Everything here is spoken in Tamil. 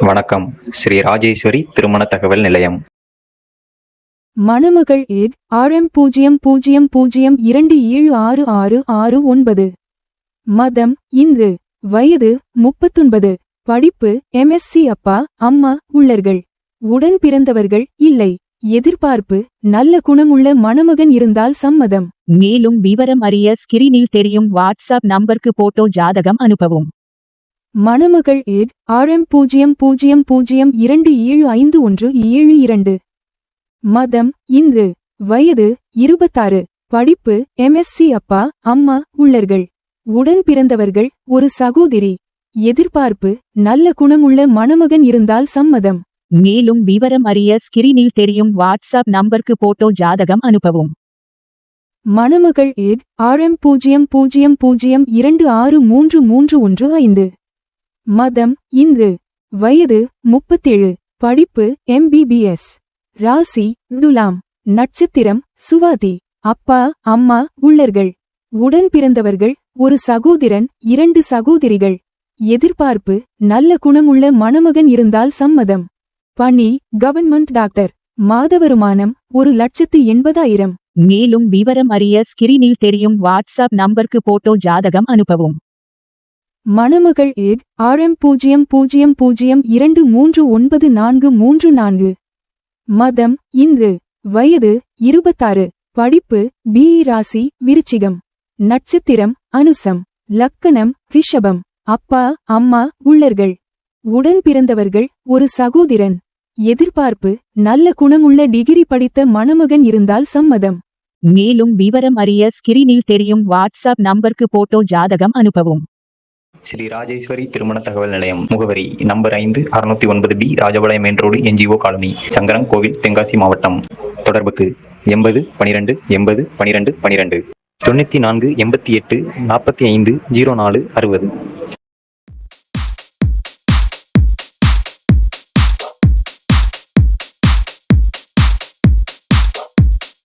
வணக்கம். ஸ்ரீ ராஜேஸ்வரி திருமண தகவல் நிலையம். மணமகள் ஏட் RM0002766669. மதம் இந்து. வயது 39. படிப்பு MSc. அப்பா அம்மா உள்ளர்கள். உடன் பிறந்தவர்கள் இல்லை. எதிர்பார்ப்பு நல்ல குணமுள்ள மணமகன் இருந்தால் சம்மதம். மேலும் விவரம் அறிய ஸ்கிரீனில் தெரியும் வாட்ஸ்அப் நம்பருக்கு போட்டோ ஜாதகம் அனுப்பவும். மணமகள் ஏட் RM0002751172. மதம் இந்து. வயது 26. படிப்பு MSc. அப்பா அம்மா உள்ளர்கள். உடன் பிறந்தவர்கள் ஒரு சகோதரி. எதிர்பார்ப்பு நல்ல குணமுள்ள மணமகன் இருந்தால் சம்மதம். மேலும் விவரம் அறிய ஸ்கிரீனில் தெரியும் வாட்ஸ்அப் நம்பருக்கு போட்டோ ஜாதகம் அனுப்பவும். மணமகள் ஏட் RM0002633115. மதம் இந்து. வயது 37. படிப்பு MBBS. ராசி துலாம். நட்சத்திரம் சுவாதி. அப்பா அம்மா உள்ளர்கள். உடன் பிறந்தவர்கள் ஒரு சகோதரன் 2 சகோதரிகள். எதிர்பார்ப்பு நல்ல குணமுள்ள மணமகன் இருந்தால் சம்மதம். பணி கவர்மெண்ட் டாக்டர். மாத வருமானம் 1,80,000. மேலும் விவரம் அறிய ஸ்கிரீனில் தெரியும் வாட்ஸ்அப் நம்பருக்கு போட்டோ ஜாதகம் அனுப்பவும். மணமகள் ஏட் RM0002394434. மதம் இந்து. வயது 26. படிப்பு BE. ராசி விருச்சிகம். நட்சத்திரம் அனுசம். லக்கணம் ரிஷபம். அப்பா அம்மா உள்ளர்கள். உடன் பிறந்தவர்கள் ஒரு சகோதரன். எதிர்பார்ப்பு நல்ல குணமுள்ள டிகிரி படித்த மணமகன் இருந்தால் சம்மதம். மேலும் விவரம் அறிய ஸ்கிரீனில் தெரியும் வாட்ஸ்அப் நம்பருக்கு போட்டோ ஜாதகம் அனுப்பவும். ஸ்ரீ ராஜேஸ்வரி திருமண தகவல் நிலையம். முகவரி number 5 609B Rajapalayam main road NGO colony, Sankaran கோவில், தென்காசி மாவட்டம். தொடர்புக்கு 80 12 80 12 12 94 88 45 04 60.